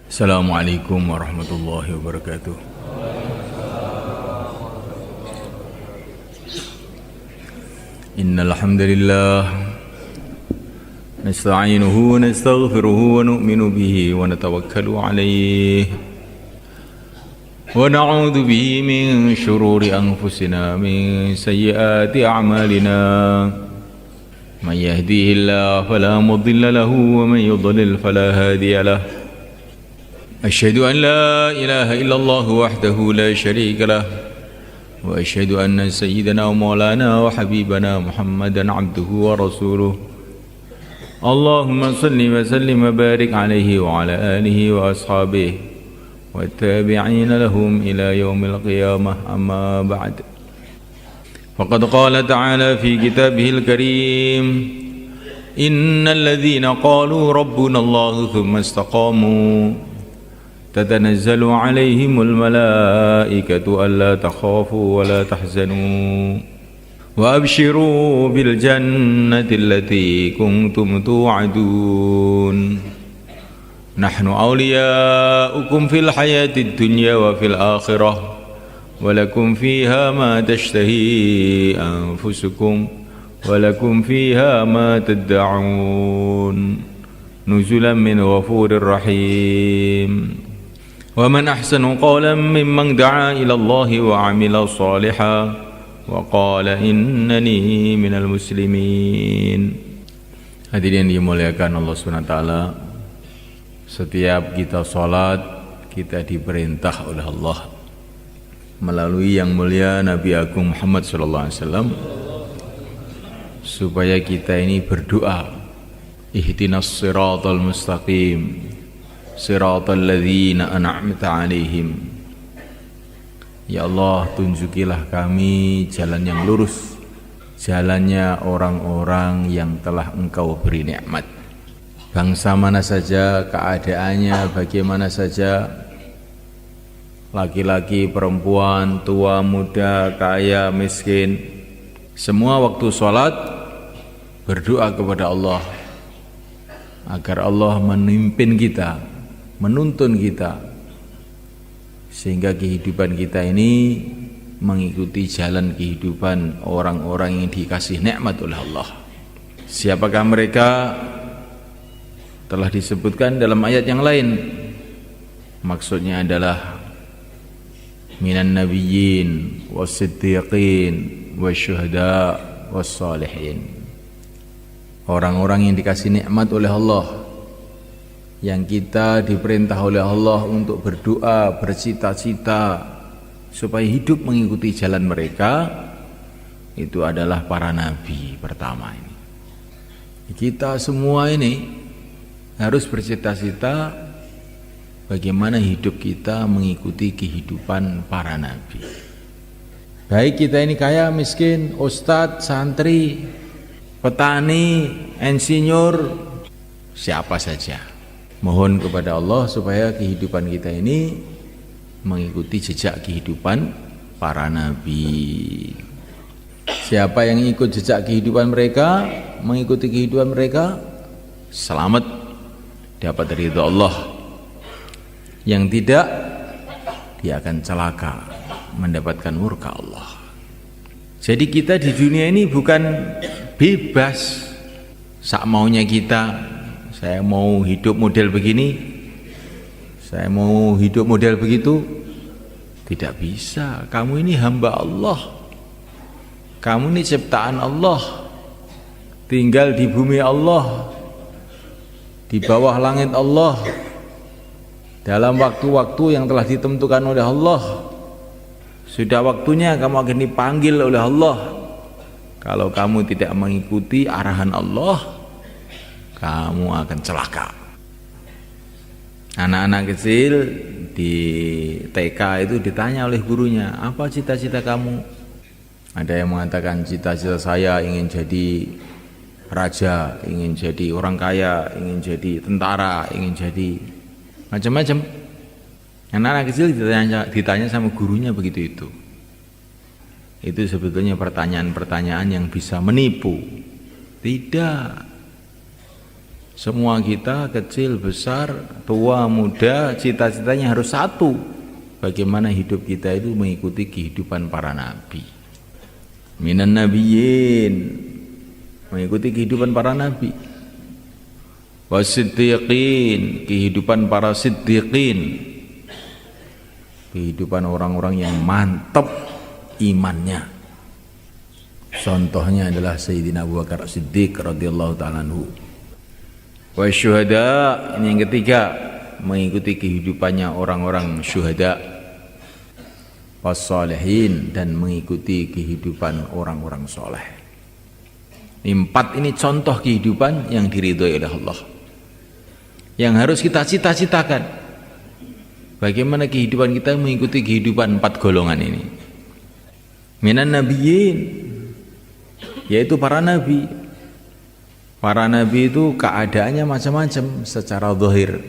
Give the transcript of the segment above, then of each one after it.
Assalamualaikum warahmatullahi wabarakatuh. Innal hamdalillah nasta'inuhu wa nastaghfiruhu wa nu'minu bihi wa natawakkalu alayhi wa na'udzu bihi min shururi anfusina min sayyiati a'malina man yahdihillahu fala mudilla lahu wa man yudlil fala hadiya lahu. أشهد أن لا إله إلا الله وحده لا شريك له وأشهد أن سيدنا ومولانا وحبيبنا محمدا عبده ورسوله اللهم صل وسلم وبارك عليه وعلى آله وأصحابه والتابعين لهم إلى يوم القيامة أما بعد فقد قال تعالى في كتابه الكريم إن الذين قالوا ربنا الله ثم استقاموا تتنزل عليهم الملائكة ألا تخافوا ولا تحزنوا وأبشروا بالجنة التي كنتم توعدون نحن أولياؤكم في الحياة الدنيا وفي الآخرة ولكم فيها ما تشتهي أنفسكم ولكم فيها ما تدعون نزلا من غفور رحيم ومن أحسن قولا ممن دعا إلى الله وعمل صالحا وقال إنني من المسلمين. Hadirin dimuliakan Allah SWT, setiap kita salat kita diperintah oleh Allah melalui yang mulia Nabi Agung Muhammad SAW supaya kita ini berdoa, ihdinas siratal mustaqim siratal ladzina an'amta 'alaihim. Ya Allah, tunjukilah kami jalan yang lurus, jalannya orang-orang yang telah Engkau beri nikmat. Bangsa mana saja, keadaannya bagaimana saja, laki-laki, perempuan, tua, muda, kaya, miskin, semua waktu sholat berdoa kepada Allah agar Allah memimpin kita, menuntun kita, sehingga kehidupan kita ini mengikuti jalan kehidupan orang-orang yang dikasih nikmat oleh Allah. Siapakah mereka? Telah disebutkan dalam ayat yang lain. Maksudnya adalah minan nabiyyin was-siddiqin wasyuhada was-salihin. Orang-orang yang dikasih nikmat oleh Allah, yang kita diperintah oleh Allah untuk berdoa, bercita-cita supaya hidup mengikuti jalan mereka, itu adalah para nabi pertama ini. Kita semua ini harus bercita-cita bagaimana hidup kita mengikuti kehidupan para nabi. Baik kita ini kaya, miskin, ustadz, santri, petani, insinyur, siapa saja. Mohon kepada Allah supaya kehidupan kita ini mengikuti jejak kehidupan para nabi. Siapa yang ikut jejak kehidupan mereka, mengikuti kehidupan mereka, selamat, dapat ridha Allah. Yang tidak, dia akan celaka, mendapatkan murka Allah. Jadi kita di dunia ini bukan bebas sak maunya kita. Saya mau hidup model begini, saya mau hidup model begitu. Tidak bisa. Kamu ini hamba Allah, kamu ini ciptaan Allah, tinggal di bumi Allah, di bawah langit Allah, dalam waktu-waktu yang telah ditentukan oleh Allah. Sudah waktunya kamu akan dipanggil oleh Allah. Kalau kamu tidak mengikuti arahan Allah, kamu akan celaka. Anak-anak kecil di TK itu ditanya oleh gurunya, apa cita-cita kamu? Ada yang mengatakan, cita-cita saya ingin jadi raja, ingin jadi orang kaya, ingin jadi tentara, ingin jadi macam-macam. Anak-anak kecil ditanya sama gurunya begitu itu. Itu sebetulnya pertanyaan-pertanyaan yang bisa menipu. Tidak. Semua kita kecil, besar, tua, muda, cita-citanya harus satu. Bagaimana hidup kita itu mengikuti kehidupan para nabi. Minan nabiyyin, mengikuti kehidupan para nabi. Wasiddiqin, kehidupan para siddiqin. Kehidupan orang-orang yang mantap imannya. Contohnya adalah Sayyidina Abu Bakar Siddiq radhiyallahu ta'ala anhu. Wa syuhada, ini yang ketiga, mengikuti kehidupannya orang-orang syuhada. Wassalihin, dan mengikuti kehidupan orang-orang soleh. Empat ini contoh kehidupan yang diridhoi oleh Allah, yang harus kita cita-citakan. Bagaimana kehidupan kita mengikuti kehidupan empat golongan ini. Minan nabiyyin, yaitu para nabi. Para nabi itu keadaannya macam-macam secara zahir.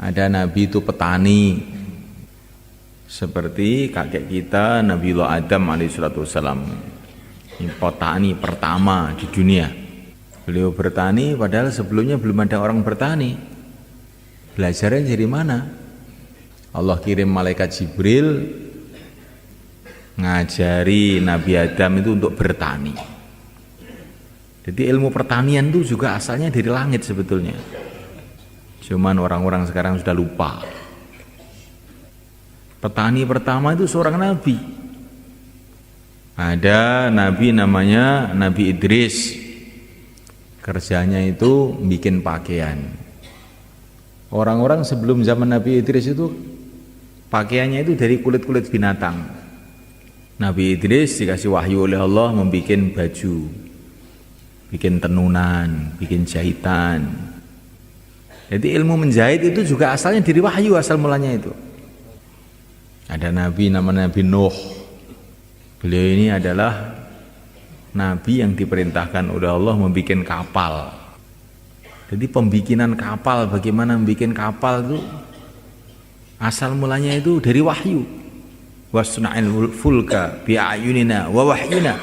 Ada nabi itu petani, seperti kakek kita Nabiullah Adam alaihissalam. Ini petani pertama di dunia. Beliau bertani padahal sebelumnya belum ada orang bertani. Belajarnya dari mana? Allah kirim malaikat Jibril ngajari Nabi Adam itu untuk bertani. Jadi ilmu pertanian itu juga asalnya dari langit sebetulnya. Cuman orang-orang sekarang sudah lupa. Petani pertama itu seorang nabi. Ada nabi namanya Nabi Idris. Kerjanya itu bikin pakaian. Orang-orang sebelum zaman Nabi Idris itu pakaiannya itu dari kulit-kulit binatang. Nabi Idris dikasih wahyu oleh Allah membuat baju, bikin tenunan, bikin jahitan. Jadi ilmu menjahit itu juga asalnya dari wahyu, asal mulanya itu. Ada nabi namanya Nabi Nuh. Beliau ini adalah nabi yang diperintahkan oleh Allah membuat kapal. Jadi pembikinan kapal, bagaimana membuat kapal itu asal mulanya itu dari wahyu. Wasna'il fulka bi'ayunina wa wahyina.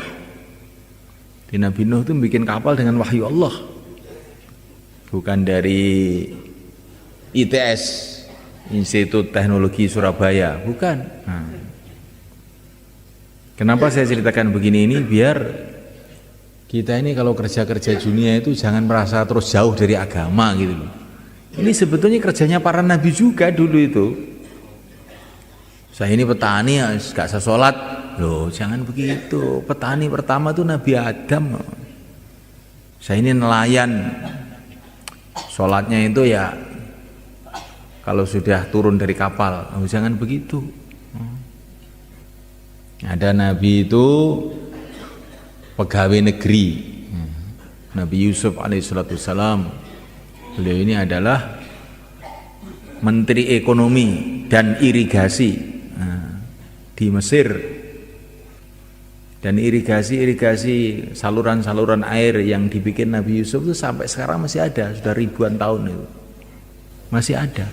Di Nabi Nuh itu bikin kapal dengan wahyu Allah, bukan dari ITS, Institut Teknologi Surabaya, bukan. Nah, kenapa saya ceritakan begini ini? Biar kita ini kalau kerja-kerja dunia itu jangan merasa terus jauh dari agama gitu loh. Ini sebetulnya kerjanya para nabi juga dulu itu. Saya ini petani, gak usah sholat. Loh, jangan begitu. Petani pertama itu Nabi Adam. Saya ini nelayan. Sholatnya itu ya kalau sudah turun dari kapal. Oh, jangan begitu. Ada Nabi itu pegawai negeri. Nabi Yusuf alaihissalam. Beliau ini adalah Menteri Ekonomi dan Irigasi di Mesir. Dan irigasi saluran-saluran air yang dibikin Nabi Yusuf itu sampai sekarang masih ada, sudah ribuan tahun itu masih ada.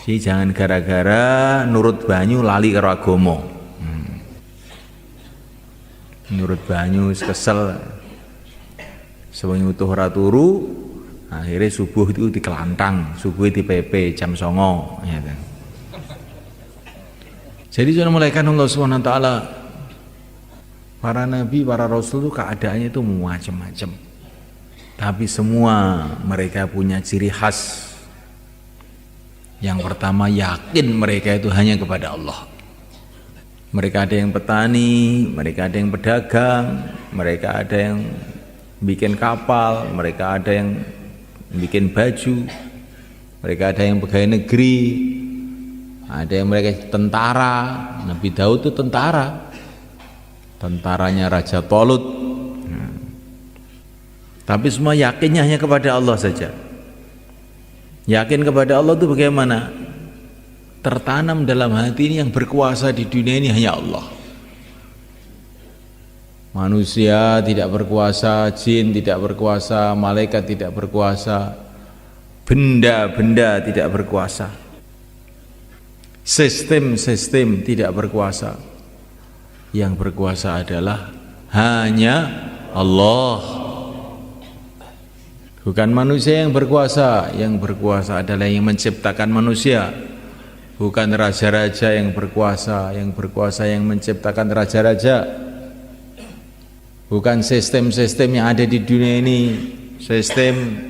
Jadi jangan gara-gara nurut banyu lali karo agama. Nurut banyu kesel sewengi utuh ora turu, akhirnya subuh itu dikelantang, subuh di PP jam 09.00 ya kan. Jadi jangan mulaikan Allah SWT. Para nabi, para rasul itu keadaannya itu macam-macam. Tapi semua mereka punya ciri khas. Yang pertama, yakin mereka itu hanya kepada Allah. Mereka ada yang petani, mereka ada yang pedagang, mereka ada yang bikin kapal, mereka ada yang bikin baju, mereka ada yang pegawai negeri, ada yang mereka tentara. Nabi Daud itu tentara. Tentaranya Raja Tolut. Tapi semua yakinnya hanya kepada Allah saja. Yakin kepada Allah itu bagaimana? Tertanam dalam hati ini yang berkuasa di dunia ini hanya Allah. Manusia tidak berkuasa, jin tidak berkuasa, malaikat tidak berkuasa, benda-benda tidak berkuasa, sistem-sistem tidak berkuasa. Yang berkuasa adalah hanya Allah. Bukan manusia yang berkuasa adalah yang menciptakan manusia. Bukan raja-raja yang berkuasa yang menciptakan raja-raja. Bukan sistem-sistem yang ada di dunia ini, sistem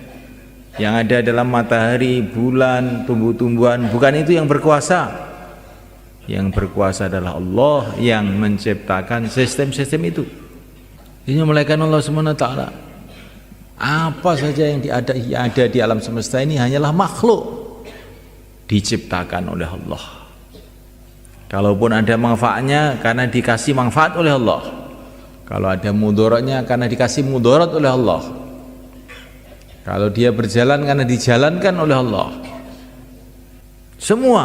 yang ada dalam matahari, bulan, tumbuh-tumbuhan, bukan itu yang berkuasa. Yang berkuasa adalah Allah yang menciptakan sistem-sistem itu. Ini memuliakan Allah SWT. Apa saja yang ada di alam semesta ini hanyalah makhluk diciptakan oleh Allah. Kalaupun ada manfaatnya karena dikasih manfaat oleh Allah. Kalau ada mudaratnya karena dikasih mudarat oleh Allah. Kalau dia berjalan karena dijalankan oleh Allah. Semua,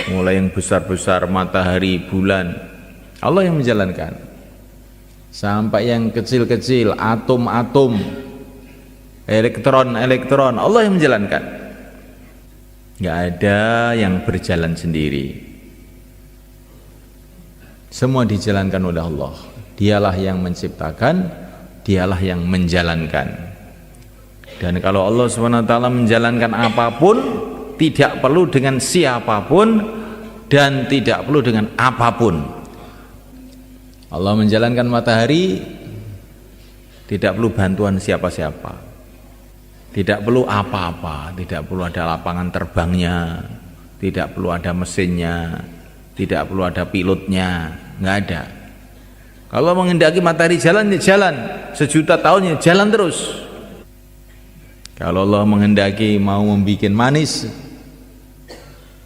mulai yang besar-besar, matahari, bulan, Allah yang menjalankan. Sampai yang kecil-kecil, atom-atom, elektron-elektron, Allah yang menjalankan. Nggak ada yang berjalan sendiri. Semua dijalankan oleh Allah. Dialah yang menciptakan, dialah yang menjalankan. Dan kalau Allah SWT menjalankan apapun, tidak perlu dengan siapapun dan tidak perlu dengan apapun. Allah menjalankan matahari, tidak perlu bantuan siapa-siapa, tidak perlu apa-apa, tidak perlu ada lapangan terbangnya, tidak perlu ada mesinnya, tidak perlu ada pilotnya, nggak ada. Kalau menghendaki matahari jalan, ya jalan, sejuta tahun ya jalan terus. Kalau Allah menghendaki mau membuat manis,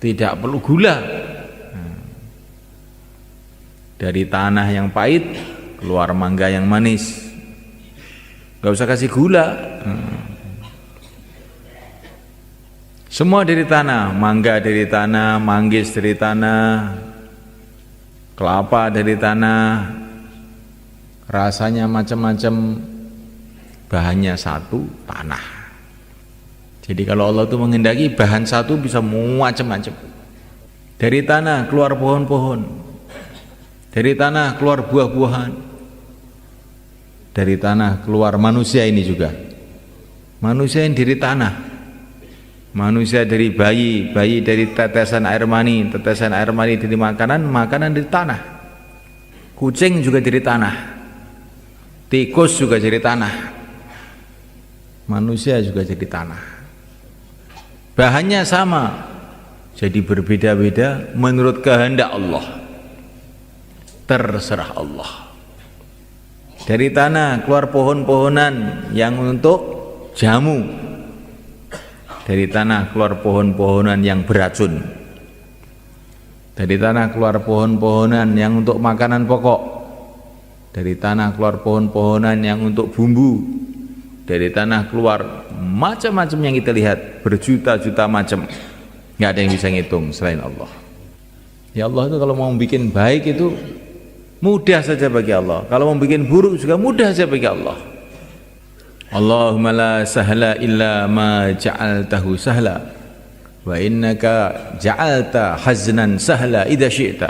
tidak perlu gula. Dari tanah yang pahit keluar mangga yang manis, gak usah kasih gula. Semua dari tanah, mangga dari tanah, manggis dari tanah, kelapa dari tanah, rasanya macam-macam, bahannya satu, tanah. Jadi kalau Allah itu menghendaki bahan satu bisa macam-macam. Dari tanah keluar pohon-pohon, dari tanah keluar buah-buahan, dari tanah keluar manusia ini juga. Manusia yang dari tanah, manusia dari bayi, bayi dari tetesan air mani dari makanan, makanan dari tanah. Kucing juga dari tanah, tikus juga dari tanah, manusia juga dari tanah. Bahannya sama, jadi berbeda-beda menurut kehendak Allah. Terserah Allah. Dari tanah keluar pohon-pohonan yang untuk jamu. Dari tanah keluar pohon-pohonan yang beracun. Dari tanah keluar pohon-pohonan yang untuk makanan pokok. Dari tanah keluar pohon-pohonan yang untuk bumbu. Dari tanah keluar macam-macam yang kita lihat, berjuta-juta macam. Nggak ada yang bisa ngitung selain Allah. Ya Allah itu kalau mau bikin baik itu mudah saja bagi Allah. Kalau mau bikin buruk juga mudah saja bagi Allah. Allahumma la sahla illa ma ja'altahu sahla wa innaka ja'alta haznan sahla idza syi'ta.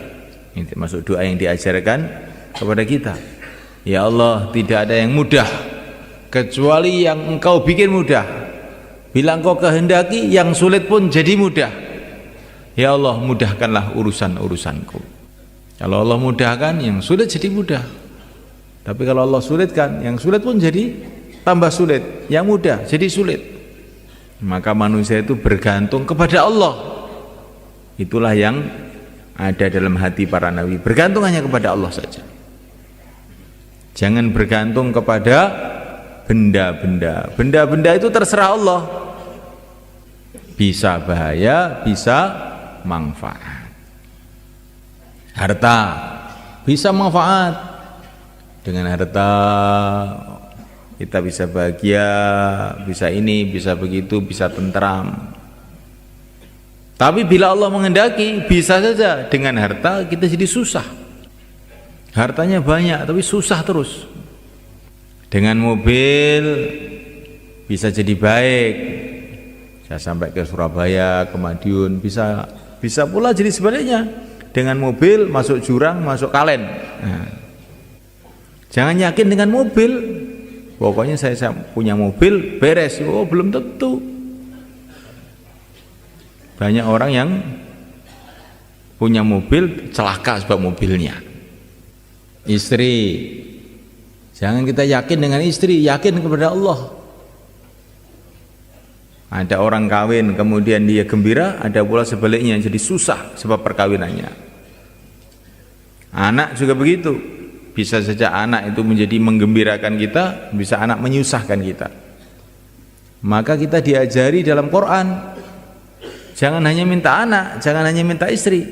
Ini termasuk doa yang diajarkan kepada kita. Ya Allah, tidak ada yang mudah kecuali yang Engkau bikin mudah. Bila Engkau kehendaki, yang sulit pun jadi mudah. Ya Allah, mudahkanlah urusan-urusanku. Kalau Allah mudahkan, yang sulit jadi mudah. Tapi kalau Allah sulitkan, yang sulit pun jadi tambah sulit, yang mudah jadi sulit. Maka manusia itu bergantung kepada Allah. Itulah yang ada dalam hati para nabi, bergantung hanya kepada Allah saja. Jangan bergantung kepada benda-benda. Benda-benda itu terserah Allah, bisa bahaya, bisa manfaat. Harta bisa manfaat, dengan harta kita bisa bahagia, bisa ini, bisa begitu, bisa tentram. Tapi bila Allah menghendaki, bisa saja dengan harta kita jadi susah. Hartanya banyak tapi susah terus. Dengan mobil bisa jadi baik, bisa sampai ke Surabaya, ke Madiun, bisa pula jadi sebaliknya. Dengan mobil masuk jurang, masuk kalen. Nah, jangan yakin dengan mobil, Pokoknya saya punya mobil beres. Oh, belum tentu. Banyak orang yang punya mobil celaka sebab mobilnya. Istri, jangan kita yakin dengan istri, yakin kepada Allah. Ada orang kawin kemudian dia gembira, ada pula sebaliknya jadi susah sebab perkawinannya. Anak juga begitu. Bisa saja anak itu menjadi menggembirakan kita, bisa anak menyusahkan kita. Maka kita diajari dalam Quran, jangan hanya minta anak, jangan hanya minta istri.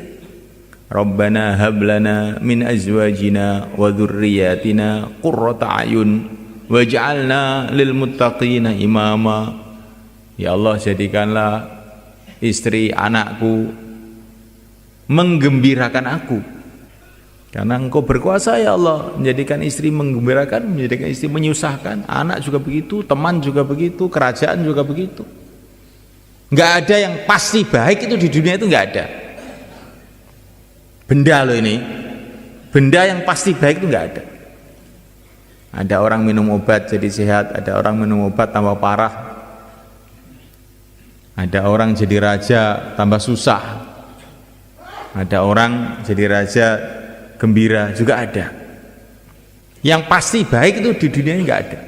Rabbana hablana min azwajina wa dzurriyyatina qurrata a'yun waj'alna lil muttaqina imama. Ya Allah, jadikanlah istri anakku menggembirakan aku. Karena Engkau berkuasa ya Allah, menjadikan istri menggembirakan, menjadikan istri menyusahkan. Anak juga begitu, teman juga begitu, kerajaan juga begitu. Enggak ada yang pasti baik itu di dunia itu, enggak ada. Benda loh ini, benda yang pasti baik itu enggak ada. Ada orang minum obat jadi sehat, ada orang minum obat tambah parah, ada orang jadi raja tambah susah, ada orang jadi raja gembira juga ada. Yang pasti baik itu di dunia ini enggak ada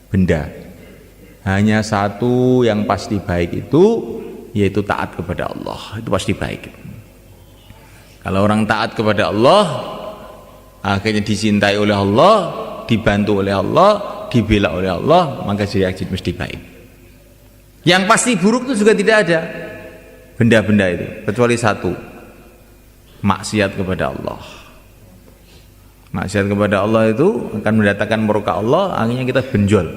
benda. Hanya satu yang pasti baik itu, yaitu taat kepada Allah. Itu pasti baik. Kalau orang taat kepada Allah, akhirnya dicintai oleh Allah, dibantu oleh Allah, dibela oleh Allah, maka jadi mesti baik. Yang pasti buruk itu juga tidak ada benda-benda itu, kecuali satu, maksiat kepada Allah. Maksiat kepada Allah itu akan mendatangkan murka Allah, akhirnya kita benjol,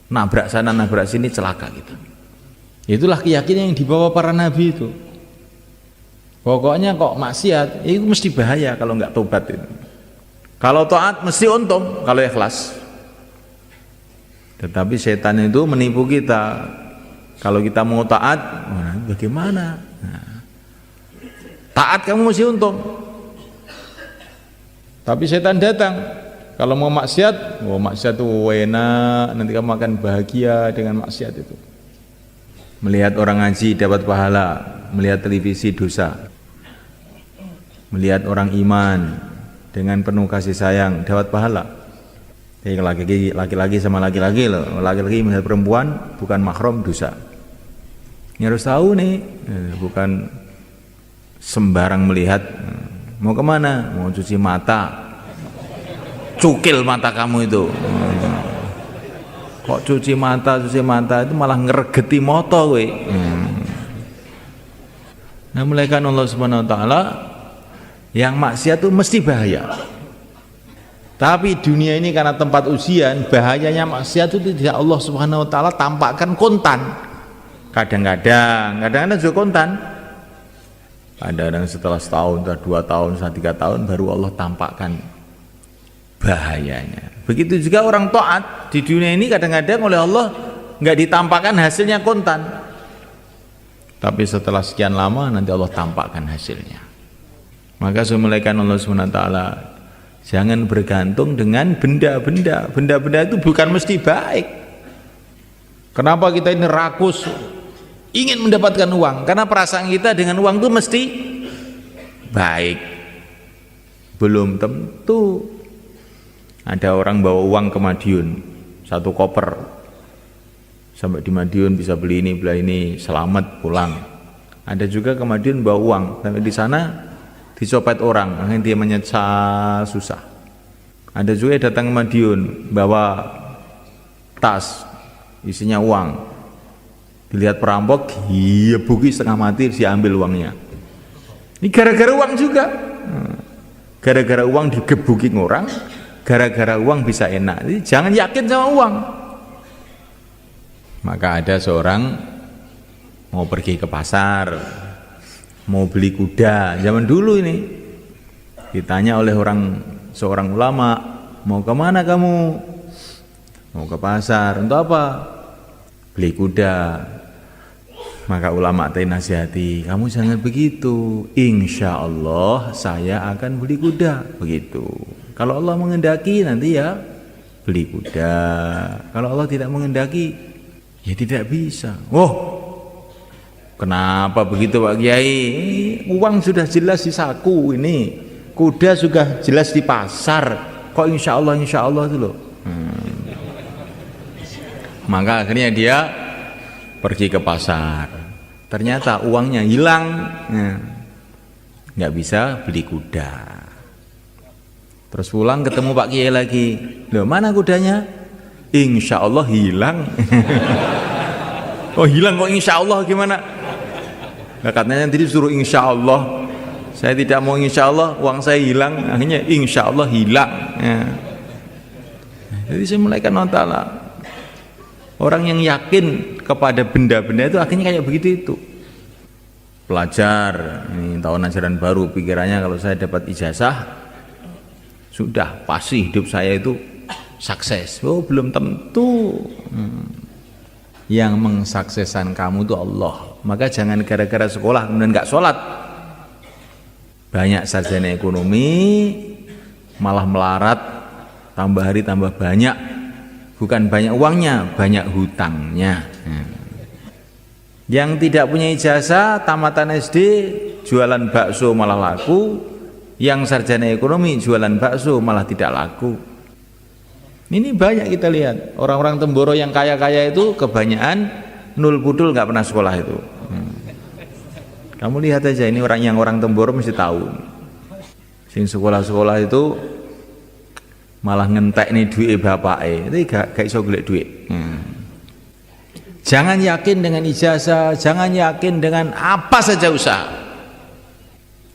nabrak sana nabrak sini, celaka kita. Itulah keyakinan yang dibawa para nabi itu. Pokoknya kok maksiat itu mesti bahaya kalau nggak tobat itu. Kalau taat mesti untung kalau ikhlas. Tetapi setan itu menipu kita. Kalau kita mau taat, bagaimana? Nah, taat kamu mesti untung. Tapi setan datang. Kalau mau maksiat, maksiat itu enak, nanti kamu akan bahagia dengan maksiat itu. Melihat orang ngaji dapat pahala, melihat televisi dosa. Melihat orang iman dengan penuh kasih sayang dapat pahala. Laki-laki sama laki-laki loh, laki-laki melihat perempuan bukan mahram dosa. Ini harus tahu nih, bukan sembarang melihat. Mau kemana? Mau cuci mata, cukil mata kamu itu. Kok cuci mata itu malah ngeregeti moto we. Nah, mulaikan Allah Subhanahu wa taala, yang maksiat itu mesti bahaya. Tapi dunia ini karena tempat ujian, bahayanya maksiat itu tidak Allah Subhanahu wa taala tampakkan kontan. Kadang-kadang juga kontan. Kadang-kadang setelah setahun, setelah 2 tahun, setelah 3 tahun baru Allah tampakkan bahayanya. Begitu juga orang taat di dunia ini kadang-kadang oleh Allah nggak ditampakkan hasilnya kontan. Tapi setelah sekian lama nanti Allah tampakkan hasilnya. Maka semulaikan Allah SWT, jangan bergantung dengan benda-benda. Benda-benda itu bukan mesti baik. Kenapa kita ini rakus ingin mendapatkan uang? Karena perasaan kita dengan uang itu mesti baik. Belum tentu. Ada orang bawa uang ke Madiun, 1 koper, sampai di Madiun bisa beli ini, selamat pulang. Ada juga ke Madiun bawa uang, sampai di sana dicopet orang, akhirnya dia menyesal susah. Ada juga datang ke Madiun bawa tas isinya uang, dilihat perampok, iya buki setengah mati, diambil uangnya. Ini gara-gara uang juga, gara-gara uang digebukin orang, gara-gara uang bisa enak. Jadi jangan yakin sama uang. Maka ada seorang mau pergi ke pasar, mau beli kuda, zaman dulu ini ditanya oleh seorang ulama, mau kemana kamu? Mau ke pasar, untuk apa? Beli kuda. Maka ulama tadi nasihati, kamu jangan begitu, insya Allah saya akan beli kuda, begitu. Kalau Allah mengendaki nanti ya beli kuda. Kalau Allah tidak menghendaki, ya tidak bisa. Oh, kenapa begitu Pak Kiai? Uang sudah jelas di saku ini, kuda sudah jelas di pasar. Kok insya Allah itu loh. Maka akhirnya dia pergi ke pasar. Ternyata uangnya hilang, nggak bisa beli kuda. Terus pulang ketemu Pak Kiai lagi. Loh, mana kudanya? Insya Allah hilang. Oh hilang kok insya Allah gimana? Nah, katanya tadi suruh insya Allah. Saya tidak mau insya Allah, uang saya hilang. Akhirnya insya Allah hilang. Ya. Jadi saya mulai kan ta'ala. Orang yang yakin kepada benda-benda itu akhirnya kayak begitu itu. Pelajar, ini tahun ajaran baru, pikirannya kalau saya dapat ijazah, sudah pasti hidup saya itu sukses. Oh belum tentu. Yang mensukseskan kamu itu Allah. Maka jangan gara-gara sekolah kemudian nggak sholat. Banyak sarjana ekonomi malah melarat, tambah hari tambah banyak. Bukan banyak uangnya, banyak hutangnya. Yang tidak punya ijazah, tamatan SD, jualan bakso malah laku. Yang sarjana ekonomi jualan bakso malah tidak laku. Ini banyak kita lihat. Orang-orang Temboro yang kaya-kaya itu kebanyakan nul pudul nggak pernah sekolah itu. Kamu lihat aja ini orang Temboro mesti tahu. Sing sekolah-sekolah itu malah ngentek nih duit bapake. Itu gak iso golek duit. Jangan yakin dengan ijazah, jangan yakin dengan apa saja usaha.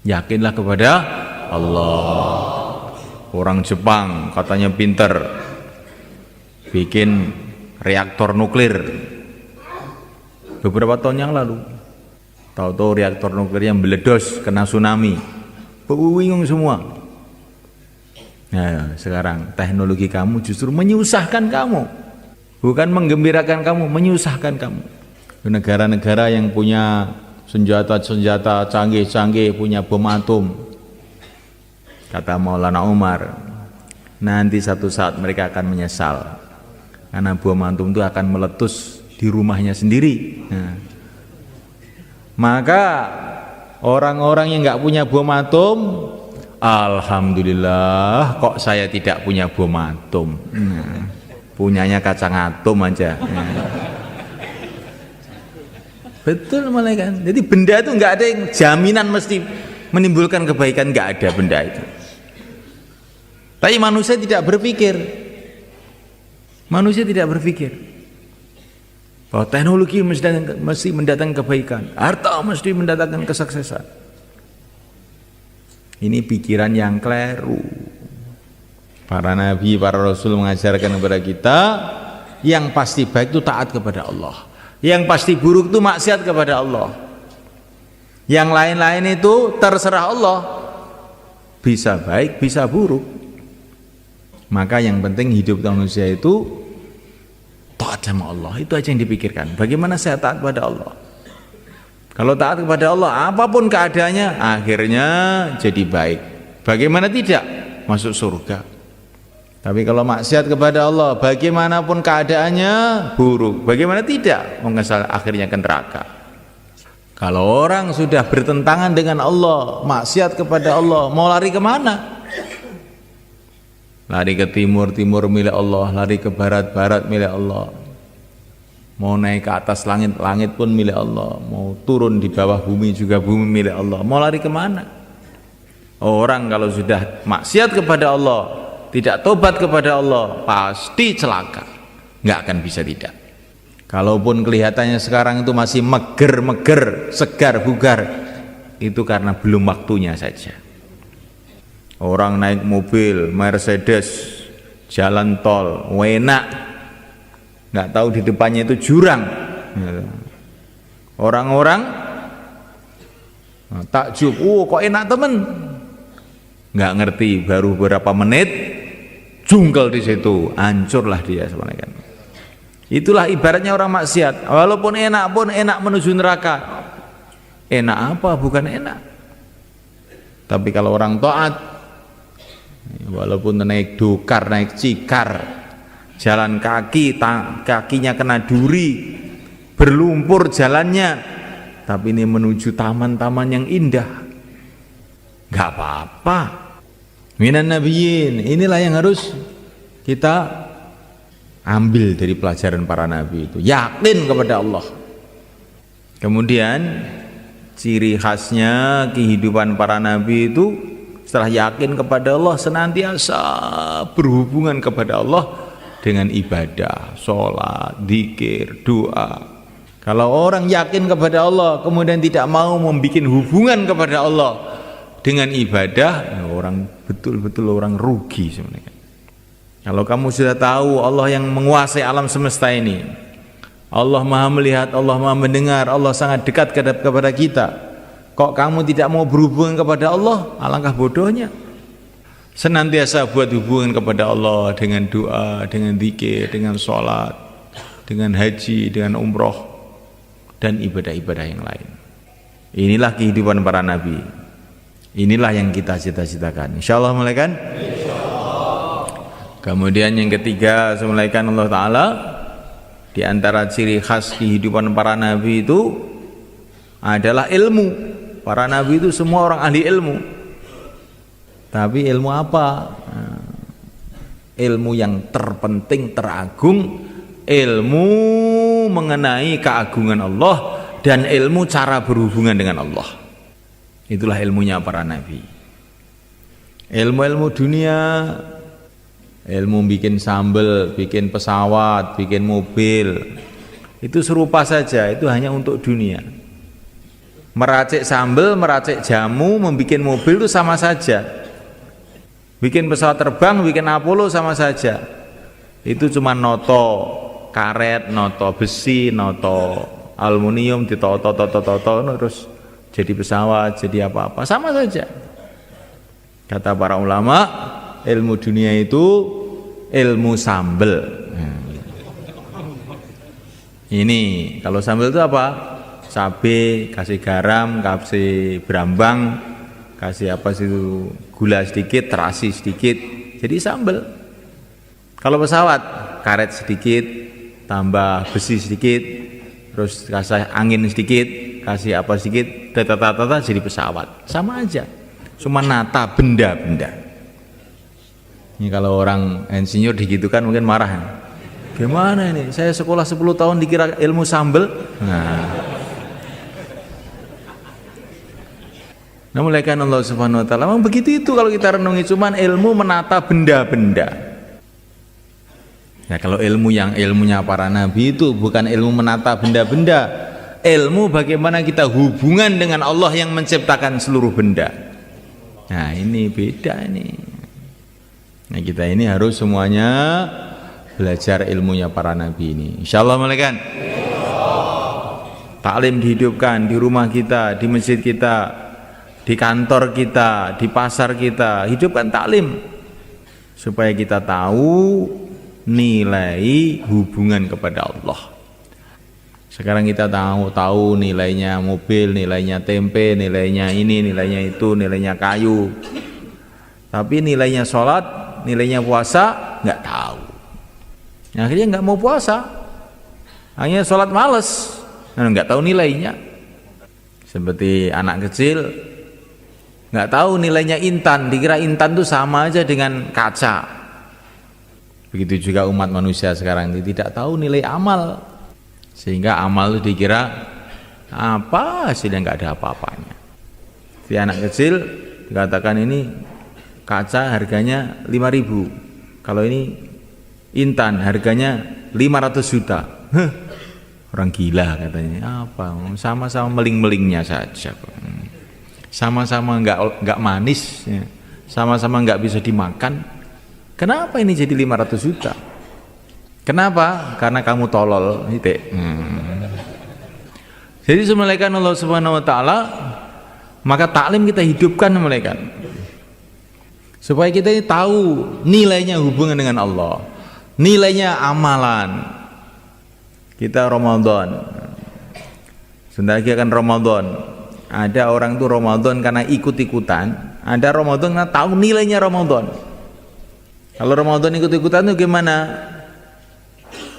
Yakinlah kepada Allah. Orang Jepang katanya pinter bikin reaktor nuklir beberapa tahun yang lalu. Tahu-tahu reaktor nuklir yang meledos kena tsunami. Bingung semua. Nah, sekarang teknologi kamu justru menyusahkan kamu, bukan menggembirakan kamu, menyusahkan kamu. Negara-negara yang punya senjata-senjata canggih-canggih, punya bom atom, kata Maulana Umar, nanti satu saat mereka akan menyesal karena bom atom itu akan meletus di rumahnya sendiri. Nah, maka orang-orang yang nggak punya bom atom, alhamdulillah kok saya tidak punya bom atom. Nah, punyanya kacang atom aja. Nah. Betul malah kan. Jadi benda itu nggak ada yang jaminan mesti menimbulkan kebaikan, nggak ada benda itu. Tapi manusia tidak berpikir. Manusia tidak berpikir bahwa teknologi mesti mendatangkan kebaikan, harta mesti mendatangkan kesuksesan. Ini pikiran yang keliru. Para nabi, para rasul mengajarkan kepada kita, yang pasti baik itu taat kepada Allah, yang pasti buruk itu maksiat kepada Allah. Yang lain-lain itu terserah Allah, bisa baik bisa buruk. Maka yang penting hidup manusia itu taat sama Allah, itu aja yang dipikirkan. Bagaimana saya taat kepada Allah? Kalau taat kepada Allah, apapun keadaannya, akhirnya jadi baik. Bagaimana tidak? Masuk surga. Tapi kalau maksiat kepada Allah, bagaimanapun keadaannya buruk. Bagaimana tidak? Mengesal akhirnya ke neraka. Kalau orang sudah bertentangan dengan Allah, maksiat kepada Allah, mau lari kemana? Lari ke timur, timur milik Allah. Lari ke barat, barat milik Allah. Mau naik ke atas langit, langit pun milik Allah. Mau turun di bawah bumi juga bumi milik Allah. Mau lari kemana? Orang kalau sudah maksiat kepada Allah, tidak tobat kepada Allah, pasti celaka. Nggak akan bisa tidak. Kalaupun kelihatannya sekarang itu masih meger-meger, segar, bugar, itu karena belum waktunya saja. Orang naik mobil Mercedes, jalan tol, enak, nggak tahu di depannya itu jurang. Orang-orang takjub, kok enak temen, nggak ngerti baru beberapa menit jungkel di situ, hancurlah dia sebenarnya. Itulah ibaratnya orang maksiat. Walaupun enak pun enak menuju neraka. Enak apa? Bukan enak. Tapi kalau orang taat, walaupun naik dokar, naik cikar, jalan kaki, kakinya kena duri, berlumpur jalannya, tapi ini menuju taman-taman yang indah, nggak apa-apa. Minan nabiyyin, inilah yang harus kita ambil dari pelajaran para nabi itu, yakin kepada Allah. Kemudian ciri khasnya kehidupan para nabi itu setelah yakin kepada Allah, senantiasa berhubungan kepada Allah dengan ibadah, sholat, zikir, doa. Kalau orang yakin kepada Allah kemudian tidak mau membuat hubungan kepada Allah dengan ibadah, orang betul-betul orang rugi sebenarnya. Kalau kamu sudah tahu Allah yang menguasai alam semesta ini, Allah maha melihat, Allah maha mendengar, Allah sangat dekat kepada kita, kok kamu tidak mau berhubungan kepada Allah? Alangkah bodohnya. Senantiasa buat hubungan kepada Allah dengan doa, dengan zikir, dengan sholat, dengan haji, dengan umroh, dan ibadah-ibadah yang lain. Inilah kehidupan para nabi. Inilah yang kita cita-citakan. Insyaallah mulaikan. Kemudian yang ketiga, semulaikan Allah Ta'ala, di antara ciri khas kehidupan para nabi itu adalah ilmu. Para nabi itu semua orang ahli ilmu. Tapi ilmu apa? Ilmu yang terpenting, teragung, ilmu mengenai keagungan Allah dan ilmu cara berhubungan dengan Allah. Itulah ilmunya para nabi. Ilmu-ilmu dunia, ilmu bikin sambal, bikin pesawat, bikin mobil, itu serupa saja, itu hanya untuk dunia. Meracik sambal, meracik jamu, membuat mobil itu sama saja. Bikin pesawat terbang, bikin Apollo sama saja. Itu cuma noto karet, noto besi, noto aluminium, ditoto terus jadi pesawat, jadi apa-apa, sama saja. Kata para ulama, ilmu dunia itu ilmu sambel. Ini kalau sambel itu apa? Cabai, kasih garam, kasih berambang, kasih apa sih itu, gula sedikit, terasi sedikit, jadi sambel. Kalau pesawat, karet sedikit, tambah besi sedikit, terus kasih angin sedikit, kasih apa sedikit, tata jadi pesawat. Sama aja, cuma nata benda-benda. Ini kalau orang insinyur digitukan mungkin marah. Gimana ini? Saya sekolah 10 tahun dikira ilmu sambel. Nah, mulaikan Allah Subhanahu wa taala. Memang begitu itu kalau kita renungi, cuman ilmu menata benda-benda. Ya, kalau ilmu yang ilmunya para nabi itu bukan ilmu menata benda-benda, ilmu bagaimana kita hubungan dengan Allah yang menciptakan seluruh benda. Nah, ini beda ini. Nah, kita ini harus semuanya belajar ilmunya para nabi ini. Insyaallah mulaikan. Taklim dihidupkan di rumah kita, di masjid kita, di kantor kita, di pasar kita, hidupkan taklim supaya kita tahu nilai hubungan kepada Allah. Sekarang kita tahu nilainya mobil, nilainya tempe, nilainya ini, nilainya itu, nilainya kayu. Tapi nilainya sholat, nilainya puasa nggak tahu. Akhirnya nggak mau puasa, hanya sholat males, nggak tahu nilainya. Seperti anak kecil nggak tahu nilainya intan, dikira intan itu sama aja dengan kaca. Begitu juga umat manusia sekarang ini tidak tahu nilai amal, sehingga amal itu dikira apa, hasilnya nggak ada apa-apanya. Si anak kecil dikatakan ini kaca harganya 5.000, kalau ini intan harganya 500 juta. Orang gila katanya. Apa? Sama-sama meling-melingnya saja. Sama-sama nggak manis, sama-sama nggak bisa dimakan. Kenapa ini jadi 500 juta? Kenapa? Karena kamu tolol. Jadi semulaikan Allah Subhanahu wa taala, maka taklim kita hidupkan semulaikan. Supaya kita ini tahu nilainya hubungan dengan Allah, nilainya amalan. Kita Ramadan, sebentar lagi akan Ramadan. Ada orang tuh Ramadan karena ikut-ikutan, ada Ramadan karena tahu nilainya Ramadan. Kalau Ramadan ikut-ikutan itu gimana?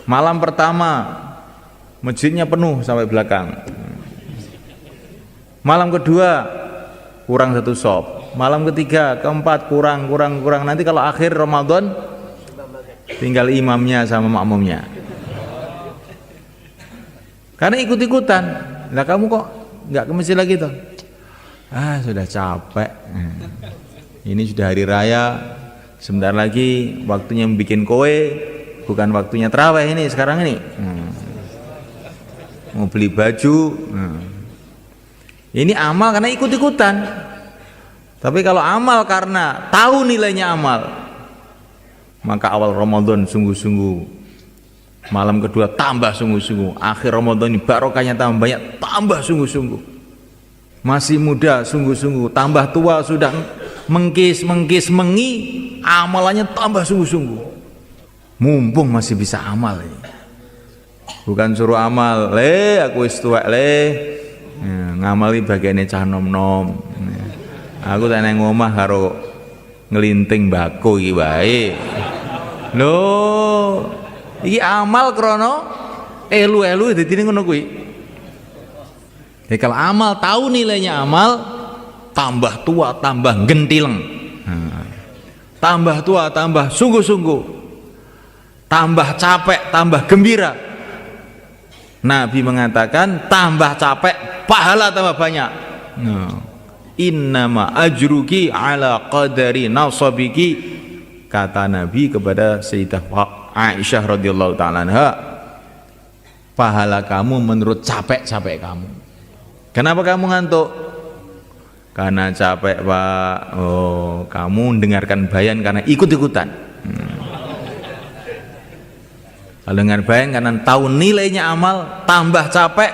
Malam pertama masjidnya penuh sampai belakang. Malam kedua kurang 1 sop. Malam ketiga, keempat kurang. Nanti kalau akhir Ramadan tinggal imamnya sama makmumnya. Karena ikut-ikutan. Lah kamu kok nggak ke masjid lagi toh? Ah, sudah capek. Ini sudah hari raya. Sebentar lagi waktunya bikin kue, bukan waktunya tarawih ini sekarang ini. Mau beli baju. Ini amal karena ikut-ikutan. Tapi kalau amal karena tahu nilainya amal, maka awal Ramadan sungguh-sungguh, malam kedua tambah sungguh-sungguh, akhir Ramadan ini barokahnya tambah banyak, tambah sungguh-sungguh. Masih muda sungguh-sungguh, tambah tua sudah mengkis mengi, amalannya tambah sungguh-sungguh. Mumpung masih bisa amal ini. Bukan suruh amal, aku wis tuwek ngamali bagiane cah nom-nom. Aku tak nang omah karo ngelinting bako iki wae. Lho, iki amal krana elu-elu dadi ngono kuwi. Jadi kalau amal tahu nilainya amal, tambah tua tambah gentileng. Tambah tua tambah sungguh-sungguh. Tambah capek tambah gembira. Nabi mengatakan tambah capek pahala tambah banyak. Innama ajruki ala qadari nasabiki, kata Nabi kepada Sayyidah Aisyah radhiyallahu taala anha, pahala kamu menurut capek-capek kamu. Kenapa kamu ngantuk? Karena capek, Pak. Oh, kamu dengarkan bayan karena ikut-ikutan. Kalau dengar bayan karena tahu nilainya amal, tambah capek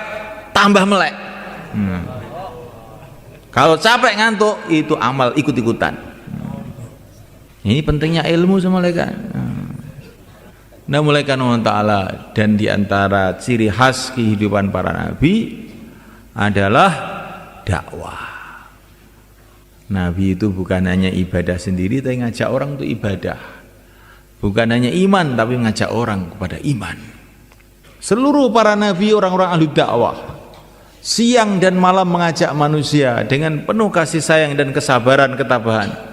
tambah melek. Kalau capek ngantuk itu amal ikut-ikutan. Ini pentingnya ilmu sama mereka. Nah, mulai Allah Ta'ala, dan diantara ciri khas kehidupan para nabi adalah dakwah. Nabi itu bukan hanya ibadah sendiri, tapi ngajak orang untuk ibadah. Bukan hanya iman, tapi ngajak orang kepada iman. Seluruh para nabi orang-orang ahli dakwah, siang dan malam mengajak manusia dengan penuh kasih sayang dan kesabaran ketabahan.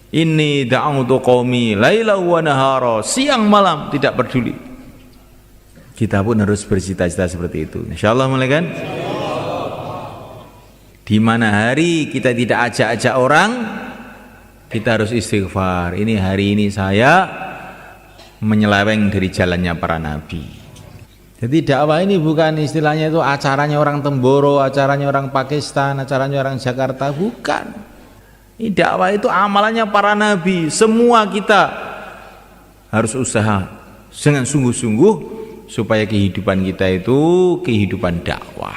Inni da'utu qaumi laila wa nahara, siang malam tidak peduli. Kita pun harus bercita-cita seperti itu. Insyaallah, mulai kan? Di mana hari kita tidak ajak-ajak orang, kita harus istighfar. Ini hari ini saya menyeleweng dari jalannya para nabi. Jadi dakwah ini bukan istilahnya itu acaranya orang Temboro, acaranya orang Pakistan, acaranya orang Jakarta, bukan. Ini dakwah itu amalannya para nabi. Semua kita harus usaha dengan sungguh-sungguh supaya kehidupan kita itu kehidupan dakwah.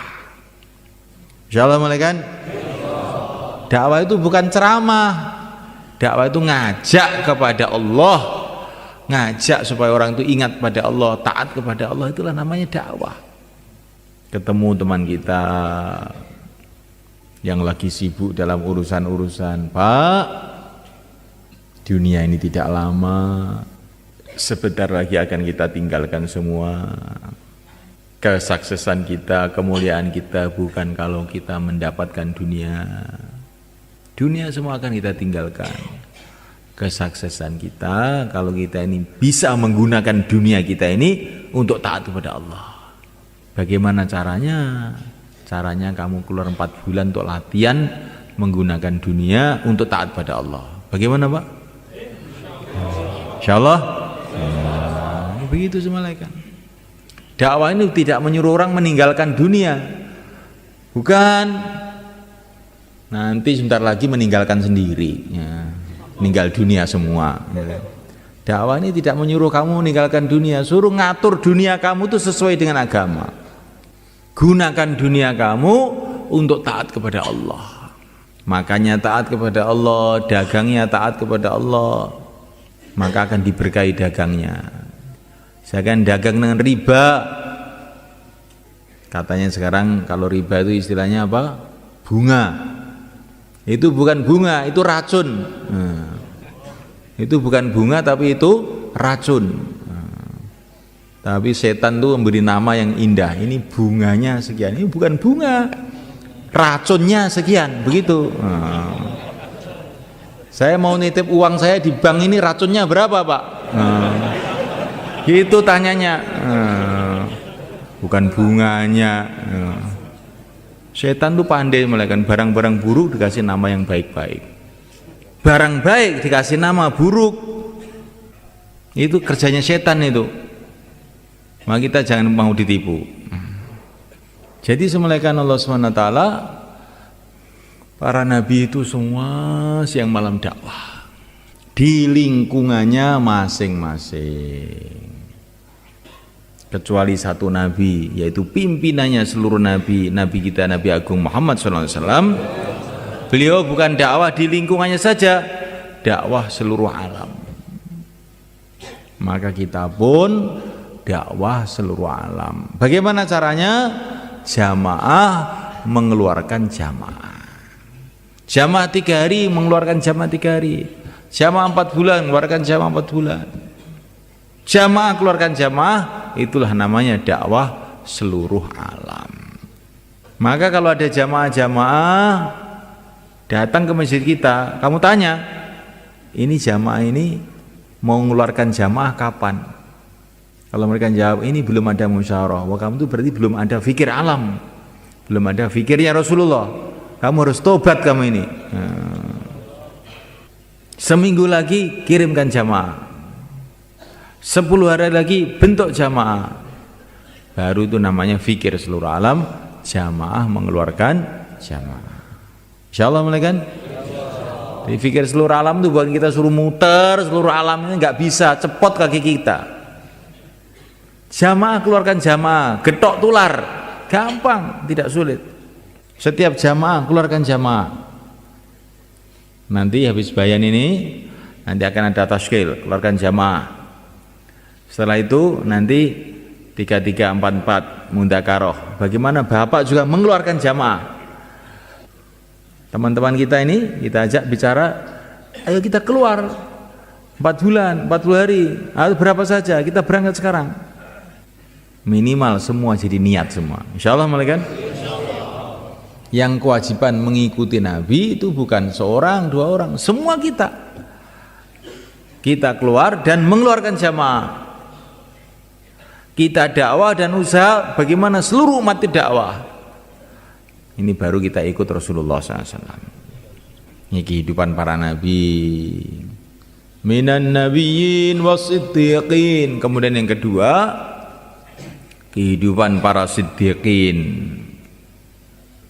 Insyaallah, mulai kan? Dakwah itu bukan ceramah. Dakwah itu ngajak kepada Allah, ngajak supaya orang itu ingat pada Allah, taat kepada Allah, itulah namanya dakwah. Ketemu teman kita yang lagi sibuk dalam urusan-urusan, Pak, dunia ini tidak lama, sebentar lagi akan kita tinggalkan semua. Kesuksesan kita, kemuliaan kita bukan kalau kita mendapatkan dunia. Dunia semua akan kita tinggalkan. Kesuksesan kita kalau kita ini bisa menggunakan dunia kita ini untuk taat kepada Allah. Bagaimana caranya? Caranya kamu keluar 4 bulan untuk latihan menggunakan dunia untuk taat pada Allah. Bagaimana, Pak? Insyaallah. Begitu semua kan. Dakwah ini tidak menyuruh orang meninggalkan dunia. Bukan. Nanti sebentar lagi meninggalkan sendiri, ya. Meninggal dunia semua. Dakwah ini tidak menyuruh kamu meninggalkan dunia, suruh ngatur dunia kamu itu sesuai dengan agama. Gunakan dunia kamu untuk taat kepada Allah. Makanya taat kepada Allah, dagangnya taat kepada Allah, maka akan diberkahi dagangnya. Jangan dagang dengan riba. Katanya sekarang kalau riba itu istilahnya apa? Bunga. Itu bukan bunga, itu racun. Itu bukan bunga tapi itu racun. Tapi setan tuh memberi nama yang indah. Ini bunganya sekian. Ini bukan bunga, racunnya sekian, begitu. Saya mau nitip uang saya di bank ini, racunnya berapa, Pak? Gitu tanyanya. Bukan bunganya. Setan tuh pandai melakukan barang-barang buruk dikasih nama yang baik-baik. Barang baik dikasih nama buruk. Itu kerjanya setan itu. Maka kita jangan mau ditipu. Jadi semulaikan Allah SWT, para nabi itu semua siang malam dakwah di lingkungannya masing-masing. Kecuali satu nabi, yaitu pimpinannya seluruh nabi, nabi kita Nabi Agung Muhammad SAW. Beliau bukan dakwah di lingkungannya saja, dakwah seluruh alam. Maka kita pun dakwah seluruh alam. Bagaimana caranya? Jamaah mengeluarkan jamaah. Jamaah 3 hari mengeluarkan jamaah 3 hari. Jamaah 4 bulan mengeluarkan jamaah 4 bulan. Jamaah keluarkan jamaah, itulah namanya dakwah seluruh alam. Maka kalau ada jamaah-jamaah datang ke masjid kita, kamu tanya, ini jamaah ini mau mengeluarkan jamaah kapan? Kalau mereka jawab, ini belum ada musyawarah, wah kamu itu berarti belum ada fikir alam, belum ada fikirnya Rasulullah. Kamu harus tobat kamu ini. Seminggu lagi kirimkan jamaah, 10 hari lagi bentuk jamaah. Baru itu namanya fikir seluruh alam, jamaah mengeluarkan jamaah. Insyaallah mulai kan? Jadi fikir seluruh alam itu bukan kita suruh muter seluruh alam, ini nggak bisa, cepot kaki kita. Jamaah keluarkan jamaah, getok tular, gampang, tidak sulit. Setiap jamaah keluarkan jamaah. Nanti habis bayan ini, nanti akan ada tashkil, keluarkan jamaah. Setelah itu nanti 3344 mundakaroh. Bagaimana Bapak juga mengeluarkan jamaah. Teman-teman kita ini kita ajak bicara, ayo kita keluar 4 bulan, 40 hari, atau berapa saja, kita berangkat sekarang. Minimal semua jadi niat semua. Insyaallah mulai kan? Yang kewajiban mengikuti Nabi itu bukan seorang, 2 orang, semua kita. Kita keluar dan mengeluarkan jamaah. Kita dakwah dan usaha bagaimana seluruh umat dakwah. Ini baru kita ikut Rasulullah SAW. Ini kehidupan para nabi. Minan nabiyyin wasiddiqin. Kemudian yang kedua, kehidupan para siddiqin.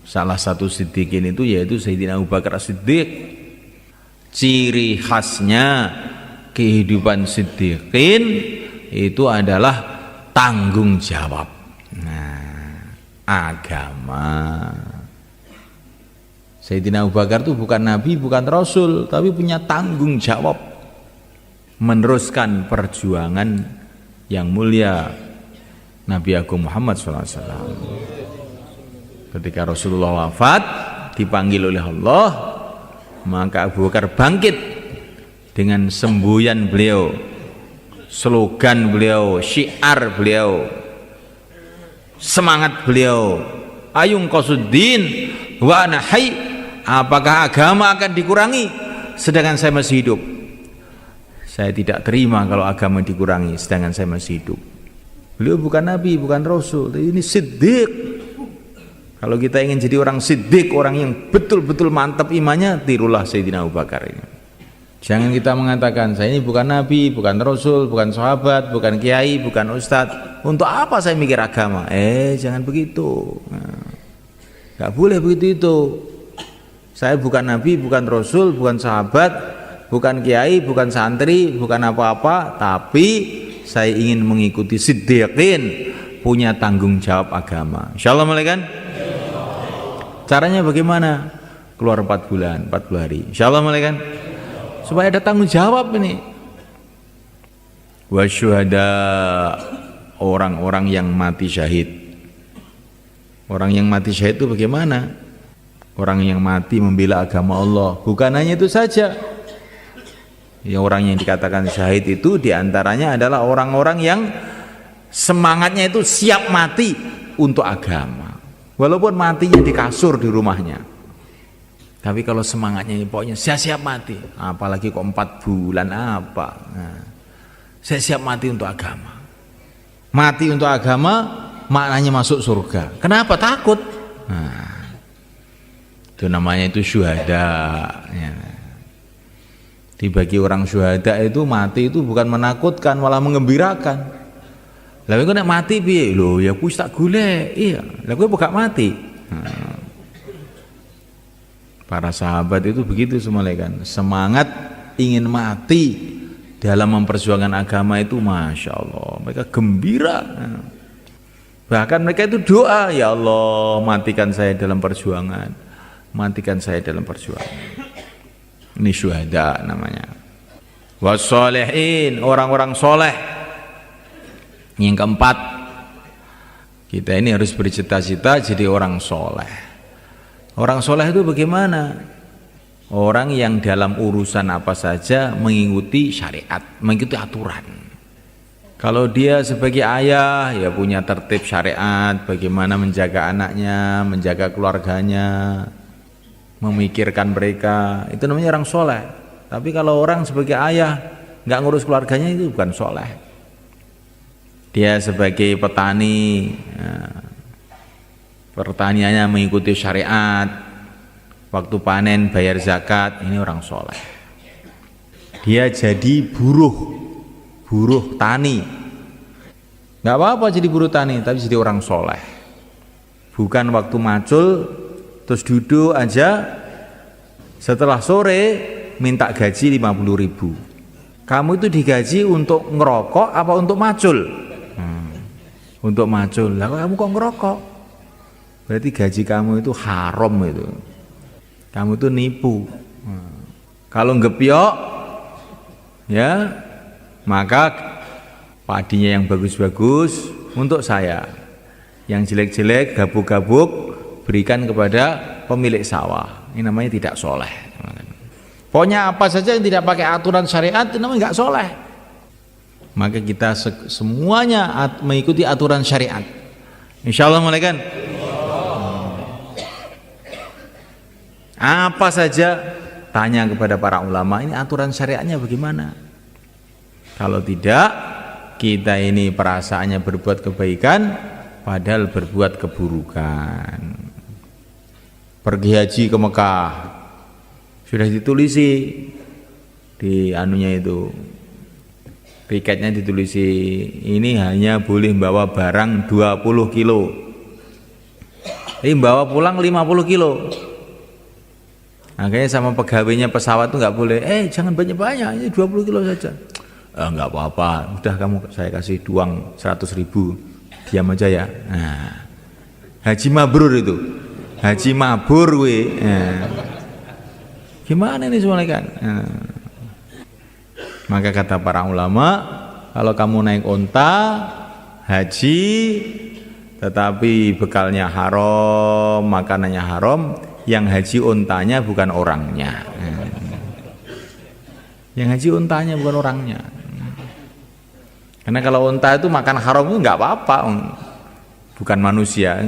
Salah satu siddiqin itu yaitu Sayyidina Abu Bakar Siddiq. Ciri khasnya kehidupan siddiqin itu adalah tanggung jawab. Nah, agama. Sayyidina Abu Bakar itu bukan nabi, bukan rasul, tapi punya tanggung jawab meneruskan perjuangan yang mulia Nabi Agung Muhammad SAW. Ketika Rasulullah wafat, dipanggil oleh Allah, maka Abu Bakar bangkit dengan semboyan beliau, slogan beliau, syiar beliau, semangat beliau, ayung qasuddin wa ana hayy. Apakah agama akan dikurangi sedangkan saya masih hidup? Saya tidak terima kalau agama dikurangi sedangkan saya masih hidup. Beliau bukan nabi, bukan rasul, ini siddiq. Kalau kita ingin jadi orang siddiq, orang yang betul-betul mantap imannya, tirulah Sayyidina Abu Bakar ini. Jangan kita mengatakan, saya ini bukan nabi, bukan rasul, bukan sahabat, bukan kiai, bukan ustadz. Untuk apa saya mikir agama? Jangan begitu. Gak boleh begitu itu. Saya bukan nabi, bukan rasul, bukan sahabat, bukan kiai, bukan santri, bukan apa-apa, tapi saya ingin mengikuti siddiqin, punya tanggung jawab agama. Insyaallah mulai kan? Caranya bagaimana? Keluar 4 bulan, 40 hari. Insyaallah mulai kan? Supaya ada tanggung jawab ini. Wasyuhada, orang-orang yang mati syahid. Orang yang mati syahid itu bagaimana? Orang yang mati membela agama Allah. Bukan hanya itu saja. Ya, orang yang dikatakan syahid itu diantaranya adalah orang-orang yang Semangatnya itu siap mati untuk agama. Walaupun matinya di kasur di rumahnya. Tapi kalau semangatnya ini pokoknya saya siap mati. Apalagi kok 4 bulan apa. Nah, saya siap mati untuk agama. Mati untuk agama maknanya masuk surga. Kenapa? Takut. Nah, itu namanya itu syuhada. Ya. Bagi orang syuhada itu mati itu bukan menakutkan, malah mengembirakan. Lalu kau nak mati piye? Loh ya aku tak golek. Iya, lalu kau gak mati. Nah, para sahabat itu begitu semua kan. Semangat ingin mati dalam memperjuangkan agama itu Masya Allah. Mereka gembira. Nah, bahkan mereka itu doa, ya Allah matikan saya dalam perjuangan. Matikan saya dalam perjuangan. Ini syuhada namanya. Wassalihin, orang-orang soleh. Yang keempat, kita ini harus bercita-cita jadi orang soleh. Orang soleh itu bagaimana? Orang yang dalam urusan apa saja mengikuti syariat, mengikuti aturan. Kalau dia sebagai ayah ya punya tertib syariat, bagaimana menjaga anaknya, menjaga keluarganya, memikirkan mereka, itu namanya orang soleh. Tapi kalau orang sebagai ayah nggak ngurus keluarganya itu bukan soleh. Dia sebagai petani, pertaniannya mengikuti syariat, waktu panen bayar zakat, ini orang soleh. Dia jadi buruh tani, nggak apa-apa jadi buruh tani, tapi jadi orang soleh. Bukan waktu macul terus duduk aja, setelah sore minta gaji 50.000. Kamu itu digaji untuk ngerokok apa untuk macul? Untuk macul. Lah kamu kok ngerokok? Berarti gaji kamu itu haram itu. Kamu itu nipu. Kalau ngepiok ya, maka padinya yang bagus-bagus untuk saya. Yang jelek-jelek gabuk-gabuk berikan kepada pemilik sawah. Ini namanya tidak soleh. Pokoknya apa saja yang tidak pakai aturan syariat itu namanya nggak soleh. Maka kita semuanya mengikuti aturan syariat. Insyaallah mulai kan? Apa saja tanya kepada para ulama, ini aturan syariatnya bagaimana? Kalau tidak, kita ini perasaannya berbuat kebaikan padahal berbuat keburukan. Pergi haji ke Mekah sudah ditulisi di anunya itu, tiketnya ditulisi ini hanya boleh bawa barang 20 kilo, ini bawa pulang 50 kilo. Makanya sama pegawainya pesawat itu nggak boleh, jangan banyak-banyak, ini 20 kilo saja. Nggak apa-apa, udah kamu saya kasih uang 100.000, diam aja ya. Nah, haji mabrur itu, haji mabur we. Gimana ini semuanya kan? Maka kata para ulama, kalau kamu naik onta haji tetapi bekalnya haram, makanannya haram, yang haji ontanya bukan orangnya. Yang haji ontanya bukan orangnya. Karena kalau onta itu makan haram itu nggak apa-apa, bukan manusia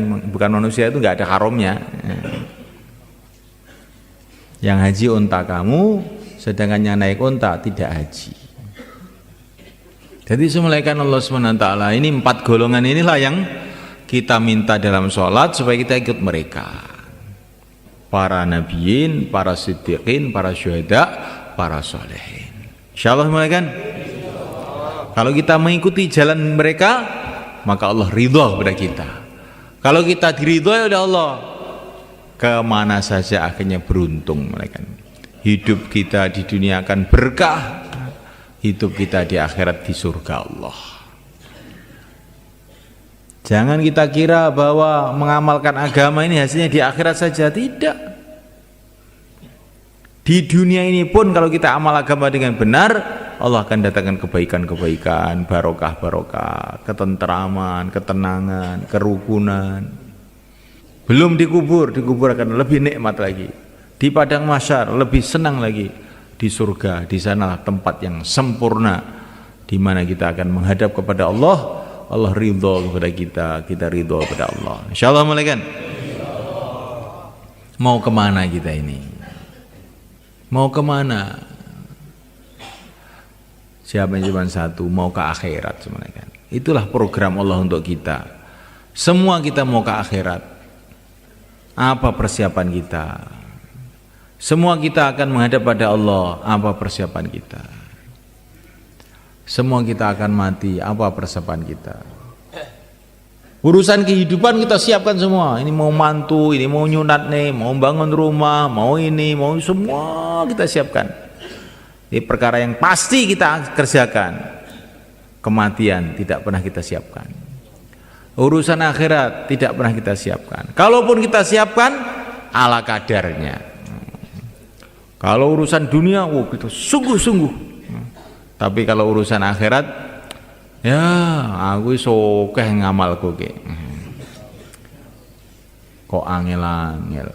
itu nggak ada haramnya. Yang haji onta kamu, sedangkan yang naik onta tidak haji. Jadi semulaikan Allah SWT, ini 4 golongan inilah yang kita minta dalam sholat supaya kita ikut mereka. Para nabiyin, para siddiqin, para syuhada, para solehin. Insyaallah semulaikan. Kalau kita mengikuti jalan mereka, maka Allah ridha kepada kita. Kalau kita diridhoi oleh Allah, kemana saja akhirnya beruntung mereka. Hidup kita di dunia akan berkah, hidup kita di akhirat di surga Allah. Jangan kita kira bahwa mengamalkan agama ini hasilnya di akhirat saja, tidak. Di dunia ini pun kalau kita amal agama dengan benar, Allah akan datangkan kebaikan-kebaikan, barokah-barokah, ketentraman, ketenangan, kerukunan. Belum dikubur akan lebih nikmat lagi. Di padang mahsyar lebih senang lagi. Di surga, di sanalah tempat yang sempurna, di mana kita akan menghadap kepada Allah Allah ridho kepada kita, kita ridho kepada Allah. Insyaallah mulai kan? Mau kemana kita ini? Mau kemana? Siapa yang cuma satu, mau ke akhirat sebenarnya kan? Itulah program Allah untuk kita. Semua kita mau ke akhirat. Apa persiapan kita? Semua kita akan menghadap pada Allah. Apa persiapan kita? Semua kita akan mati. Apa persiapan kita? Urusan kehidupan kita siapkan semua. Ini mau mantu, ini mau nyunat nih, mau bangun rumah, mau ini, mau semua kita siapkan. Ini perkara yang pasti kita kerjakan. Kematian tidak pernah kita siapkan. Urusan akhirat tidak pernah kita siapkan. Kalaupun kita siapkan, ala kadarnya. Kalau urusan dunia, kita sungguh-sungguh. Tapi kalau urusan akhirat, ya aku sokeh ngamalku ke. Kok angel-angel.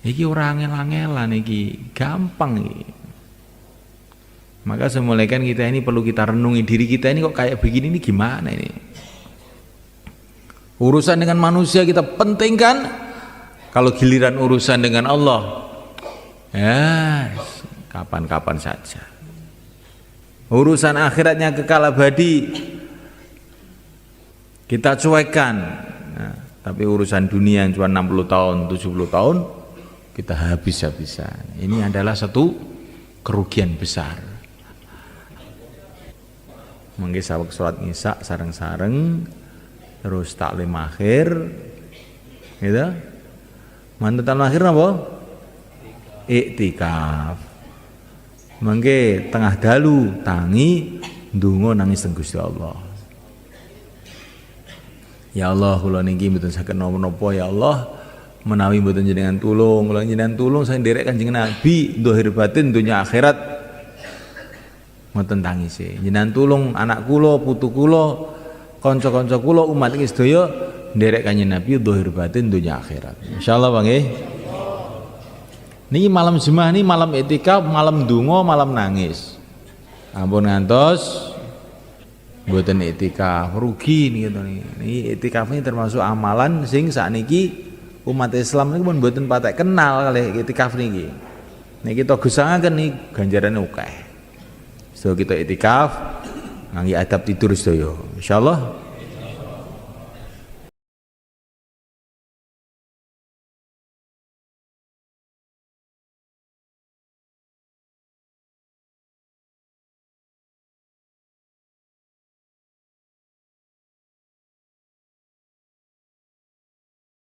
Iki ora angel-angelan iki, gampang iki. Maka semulaikan kita ini perlu kita renungi diri kita ini kok kayak begini ini gimana ini? Urusan dengan manusia kita pentingkan, kalau giliran urusan dengan Allah, ya kapan-kapan saja. Urusan akhiratnya kekal abadi kita cuekkan. Nah, tapi urusan dunia yang cuma 60 tahun, 70 tahun kita habis-habisan. Ini adalah satu kerugian besar. Mangke saweg salat Isya sareng-sareng terus taklim akhir gitu. Mantan akhir apa? Iktikaf. Mangke tengah dalu tangi ndonga nangis teng Gusti Allah. Ya Allah, kula niki mboten saged napa-napa ya Allah, menawi mboten jenengan tulung, kula jenengan tulung saya nderek Kanjeng Nabi zahir batin dunya akhirat. Mboten tangise. Jenengan tulung anak kula, putu kula, kanca-kanca kula, umat iki sedaya nderek Kanjeng Nabi zahir batin dunya akhirat. Insyaallah Bang nggih. Niki malam Jumat ini malam etikaf, malam donga, malam nangis. Ampun ngantos mboten etikaf, rugi niku niki. Niki etikaf ini termasuk amalan sing sakniki umat Islam niku pun mboten patek kenal kalih etikaf niki. Niki kita gesangaken niki ganjarane akeh. So kita etikaf ngangge adab tidur sedaya. Insyaallah